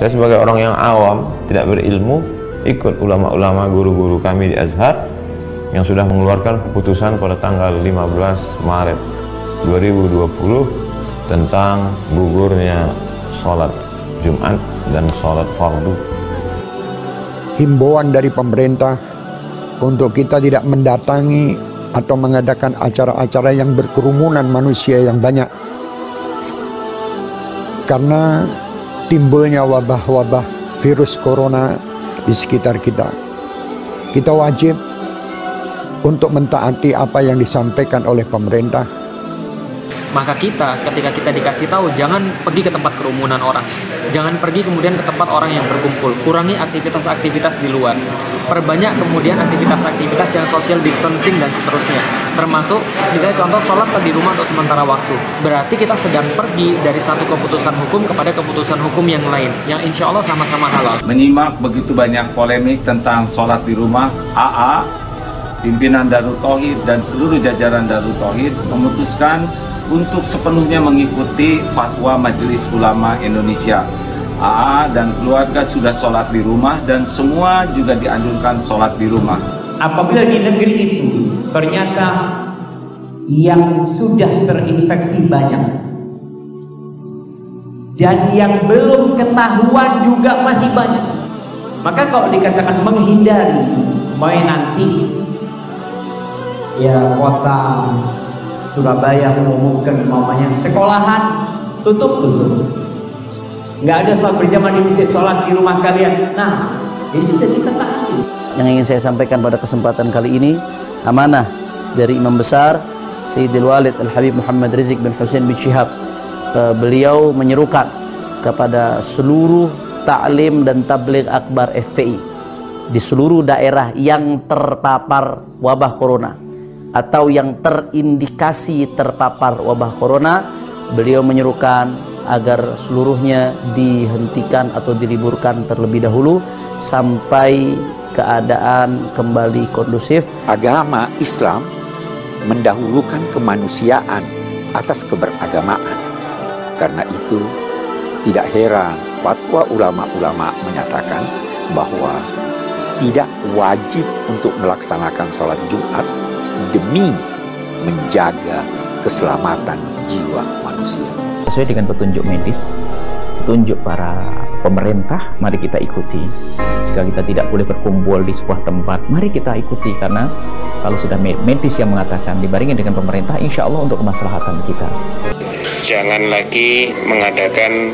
Saya sebagai orang yang awam, tidak berilmu, ikut ulama-ulama guru-guru kami di Azhar yang sudah mengeluarkan keputusan pada tanggal 15 Maret 2020 tentang gugurnya sholat Jumat dan sholat fardu. Himbauan dari pemerintah untuk kita tidak mendatangi atau mengadakan acara-acara yang berkerumunan manusia yang banyak, karena timbulnya wabah-wabah virus corona di sekitar kita. Kita wajib untuk mentaati apa yang disampaikan oleh pemerintah. Maka kita, ketika kita dikasih tahu, jangan pergi ke tempat kerumunan orang. Jangan pergi kemudian ke tempat orang yang berkumpul. Kurangi aktivitas-aktivitas di luar. Perbanyak kemudian aktivitas-aktivitas yang social distancing dan seterusnya. Termasuk, kita contoh sholat di rumah untuk sementara waktu. Berarti kita sedang pergi dari satu keputusan hukum kepada keputusan hukum yang lain. Yang insya Allah sama-sama halal. Menyimak begitu banyak polemik tentang sholat di rumah, AA, pimpinan Darut Tauhid dan seluruh jajaran Darut Tauhid memutuskan untuk sepenuhnya mengikuti fatwa Majelis Ulama Indonesia. AA dan keluarga sudah sholat di rumah dan semua juga dianjurkan sholat di rumah. Apabila di negeri itu ternyata yang sudah terinfeksi banyak dan yang belum ketahuan juga masih banyak, maka kalau dikatakan menghindari, main nanti ya kota Surabaya mengumumkan mamanya sekolahan tutup. Nggak ada sholat berjamaah di masjid, sholat di rumah kalian. Nah, di situ kita tahu. Yang ingin saya sampaikan pada kesempatan kali ini, amanah dari Imam Besar Sayyidil Walid Al-Habib Muhammad Rizik bin Hussein bin Syihab. Beliau menyerukan kepada seluruh ta'lim dan tabligh akbar FPI di seluruh daerah yang terpapar wabah corona atau yang terindikasi terpapar wabah corona, beliau menyerukan agar seluruhnya dihentikan atau diliburkan terlebih dahulu sampai keadaan kembali kondusif. Agama Islam mendahulukan kemanusiaan atas keberagamaan. Karena itu tidak heran fatwa ulama-ulama menyatakan bahwa tidak wajib untuk melaksanakan sholat Jumat demi menjaga keselamatan jiwa manusia. Sesuai dengan petunjuk medis, petunjuk para pemerintah, mari kita ikuti. Jika kita tidak boleh berkumpul di sebuah tempat, mari kita ikuti, karena kalau sudah medis yang mengatakan dibarengi dengan pemerintah, insya Allah untuk kemaslahatan kita. Jangan lagi mengadakan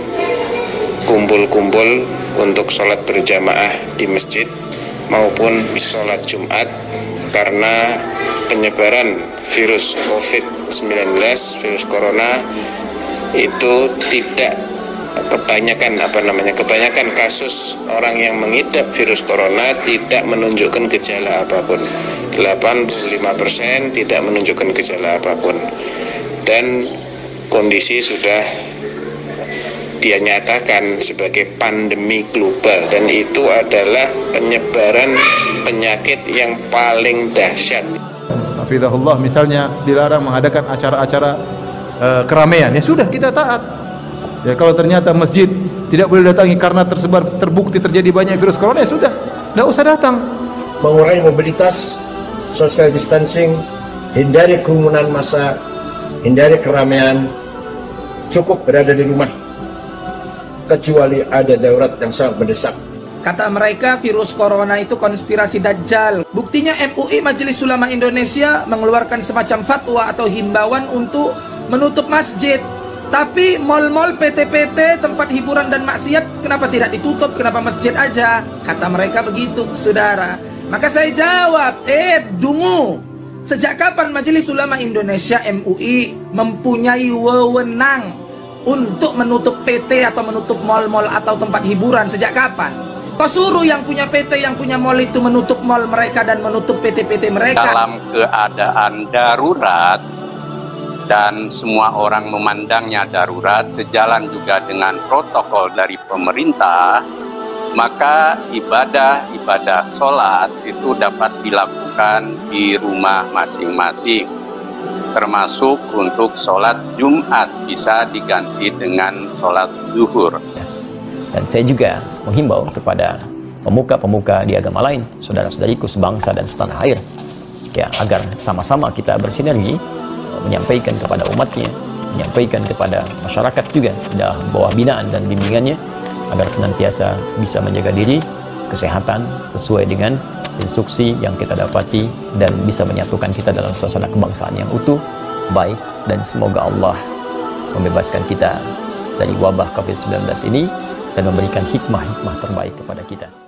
kumpul-kumpul untuk sholat berjamaah di masjid maupun sholat Jumat, karena penyebaran virus COVID-19, virus corona itu tidak kebanyakan kasus orang yang mengidap virus corona tidak menunjukkan gejala apapun. 85% tidak menunjukkan gejala apapun. Dan kondisi sudah dia nyatakan sebagai pandemi global, dan itu adalah penyebaran penyakit yang paling dahsyat. Hafizahullah, misalnya dilarang mengadakan acara-acara keramaian, ya sudah kita taat. Ya kalau ternyata masjid tidak boleh datangi karena terbukti terjadi banyak virus corona, ya sudah, tidak usah datang. Mengurangi mobilitas, social distancing, hindari kerumunan massa, hindari keramaian, cukup berada di rumah kecuali ada darurat yang sangat mendesak. Kata mereka virus corona itu konspirasi Dajjal. Buktinya MUI Majelis Ulama Indonesia mengeluarkan semacam fatwa atau himbauan untuk menutup masjid. Tapi mal-mal, PT-PT, tempat hiburan dan maksiat kenapa tidak ditutup? Kenapa masjid aja? Kata mereka begitu, saudara. Maka saya jawab, dungu. Sejak kapan Majelis Ulama Indonesia MUI mempunyai wewenang untuk menutup PT atau menutup mal-mal atau tempat hiburan? Sejak kapan? Kau suruh yang punya PT, yang punya mal itu menutup mal mereka dan menutup PT-PT mereka. Dalam keadaan darurat dan semua orang memandangnya darurat, sejalan juga dengan protokol dari pemerintah, maka ibadah sholat itu dapat dilakukan di rumah masing-masing. Termasuk untuk sholat Jumat bisa diganti dengan sholat zuhur. Dan saya juga menghimbau kepada pemuka-pemuka di agama lain, saudara-saudariku sebangsa dan setanah air, ya, agar sama-sama kita bersinergi menyampaikan kepada umatnya, menyampaikan kepada masyarakat juga dalam bawah binaan dan bimbingannya, agar senantiasa bisa menjaga diri, kesehatan sesuai dengan instruksi yang kita dapati, dan bisa menyatukan kita dalam suasana kebangsaan yang utuh, baik, dan semoga Allah membebaskan kita dari wabah COVID-19 ini dan memberikan hikmah-hikmah terbaik kepada kita.